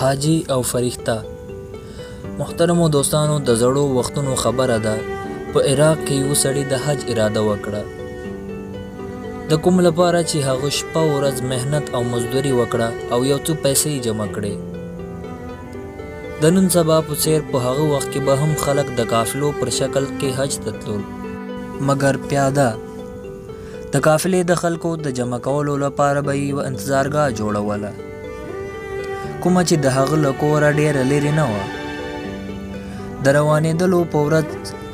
حاجی او فرښته. محترمو دوستانو، د زړو وختونو خبره ده، په عراق کې یو سړي د حج اراده وکړه. د کوم لپاره چې هغه شپه ورځ مهنت او مزدوري وکړه او یو څو پیسې جمع کړې. د نن سبا په څیر په هغه وخت کې به هم خلک د قافلو پر شکل کې حج ته تلل، مګر پیاده. د قافلې د خلکو د جمع کولو لپاره به یې انتظارګاه جوړوله، کومه چې د هغه له کوره ډېره لرې نه وه. د روانېدلو په ورځ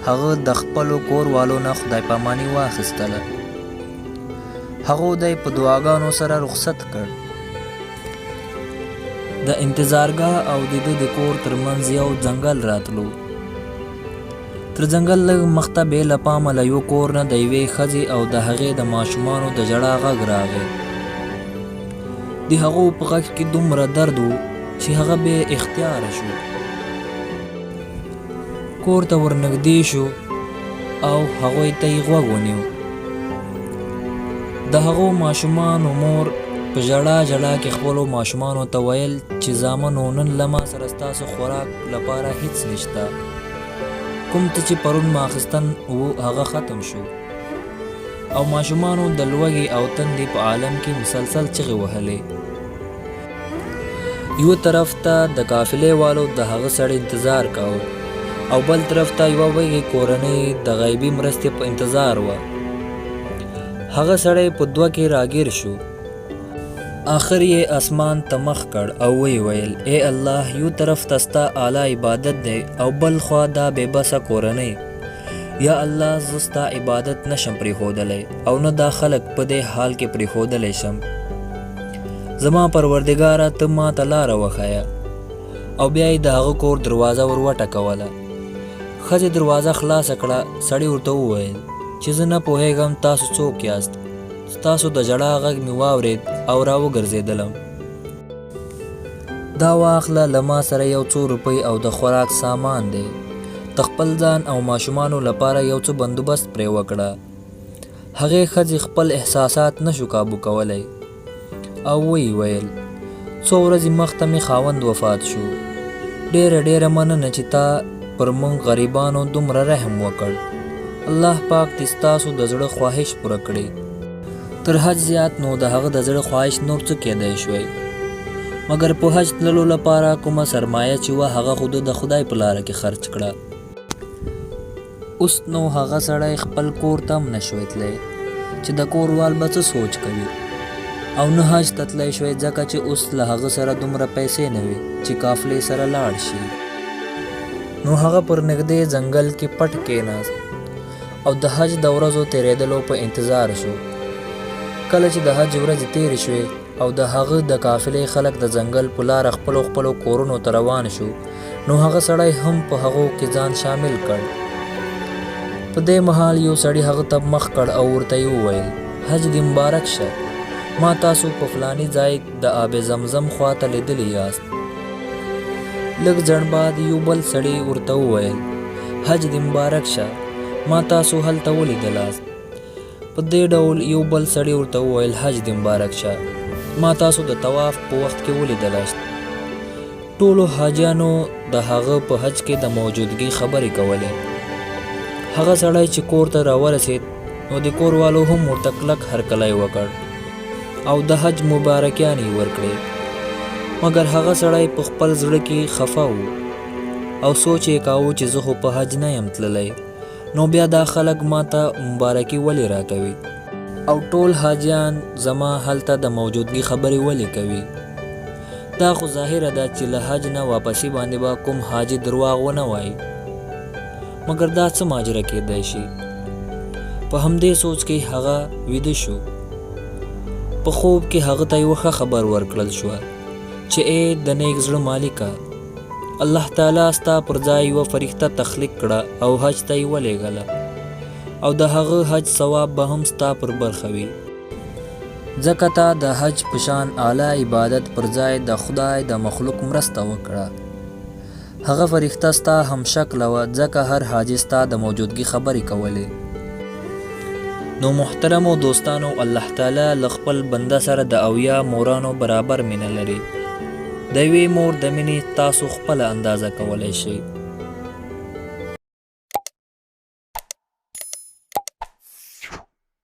هغه د خپلو کوروالو نه خدای پاماني واخیستله. هغه دی په دعاګانو سره رخصت کړ. د انتظارګاه او د ده د کور ترمنځ یو ځنګل راتلو. تر ځنګل لږ مخته بې له پامه له یو کور نه د یوې ښځې او د هغې د ماشومانو د ژړا غږ راغی. د هغو په غږ کې دومره درد و چې هغه بې اختیاره شو. کور ته ورنږدې شو او هغوی ته یې غوږ ونیو. د هغو ماشومانو مور په ژړا ژړا کې خپلو ماشومانو ته ویل چې زامنو، نن له ما سره ستاسو خوراک لپاره هیڅ نشته. کوم ته چې پرون ما اخیستن و هغه ختم شو. او ماشومانو د لوږې او تندې په عالم کې مسلسل چغې وهلې. یو طرف ته د قافلې والو د هغه سړي انتظار کاوه او بل طرف ته یوه وږې کورنۍ د غیبي مرستې په انتظار وه. هغه سړی په دوه کې راګیر شو. آخر یې اسمان ته مخ کړ او ویې ویل: ای الله، یو طرف ته ستا اعلی عبادت دی او بل خوا دا بې بسه کورنۍ. یا الله، زه ستا عبادت نشم پرېښودلی او نه دا خلک په دې حال کې پرېښودلی شم. زما پروردګاره، ته ما ته لاره وښیه. او بیا یې د هغه کور دروازه ور وټکوله. ښځې دروازه خلاصه کړه. سړي ورته وویل چې زه نه پوهېږم تاسو څوک یاست. ستاسو د ژړا غږ مې واورېد او را وګرځېدلم. دا واخله، له ما سره یو څو روپۍ او د خوراک سامان دی. د خپل ځان او ماشومانو لپاره یو څه بندوبست پرې وکړه. هغې ښځې خپل احساسات نشو کابو کولی او ویې ویل: څو ورځې مخته مې خاوند وفات شو. ډېره مننه چې تا پر موږ غریبانو دومره رحم وکړ. الله پاک دې ستاسو د زړه خواهش پوره کړي. تر حج زیات نو د هغه د زړه خواهش نور څه کېدای شوی، مګر په حج تللو لپاره کومه سرمایه چې وه هغه خو د خدای په لاره کې خرچ کړه. اوس نو هغه سړی خپل کور ته هم نشوی تلی چې د کوروال به څه سوچ کوي، او نه حج ته تلی شوی ځکه چې اوس له هغه سره دومره پیسې نه وي چې قافلې سره لاړ شي. نو هغه پر نږدې ځنګل کې پټ کېناست او د حج د ورځو تېرېدلو په انتظار شو. کله چې د حج ورځې تېرې شوې او د هغه د قافلې خلک د ځنګل په لاره خپلو کورونو ته روان شو، نو هغه سړی هم په هغو کې ځان شامل کړ. په دې مهال یو سړي هغه ته مخ کړ او ورته یې وویل: حج دې مبارک شه. ما تاسو په فلاني ځای د آب زمزم خواته لیدلی یاست. لږ ځنډ بعد یو بل سړي ورته وویل: حج دې مبارک شه. ما تاسو هلته ولیدلاست. په دې ډول یو بل سړي ورته وویل: حج دې مبارک شه. ما تاسو د طواف په وخت کې ولیدلاست. ټولو حاجیانو د هغه په حج کې د موجودګۍ خبرې کولې. هغه سړی چې کور ته راورسېد نو د کوروالو هم ورته کلک هرکلی وکړ او د حج مبارکیانې ورکړې. مګر هغه سړی په خپل زړه کې خفه و او سوچ یې کاوه چې زه خو په حج نه یم تللی، نو بیا دا خلک ما ته مبارکي ولې راکوي او ټول حاجیان زما هلته د موجودګۍ خبرې ولې کوي. دا خو ظاهره ده چې له حج نه واپسي باندې به کوم حاجي درواغ ونه وایي، مګر دا څه ماجره کېدای شي. په همدې سوچ کې هغه ویده شو. په خوب کې هغه ته یوه ښه خبر ورکړل شوه چې ای د نیک زړه مالکه، الله تعالی ستا پر ځای یوه فرښته تخلیق کړه او حج ته یې ولېږله، او د هغه حج ثواب به هم ستا پر برخه وي، ځکه تا د حج په شان اعلی عبادت پر ځای د خدای د مخلوق مرسته وکړه. هغه فرښته ستا هم شکله وه ځکه هر حاجي ستا د موجودګۍ خبرې کولې. نو محترمو دوستانو، الله تعالی له خپل بنده سره د اویا مورانو برابر مینه لري. د یوې مور د مینې تاسو خپله اندازه کولی شئ.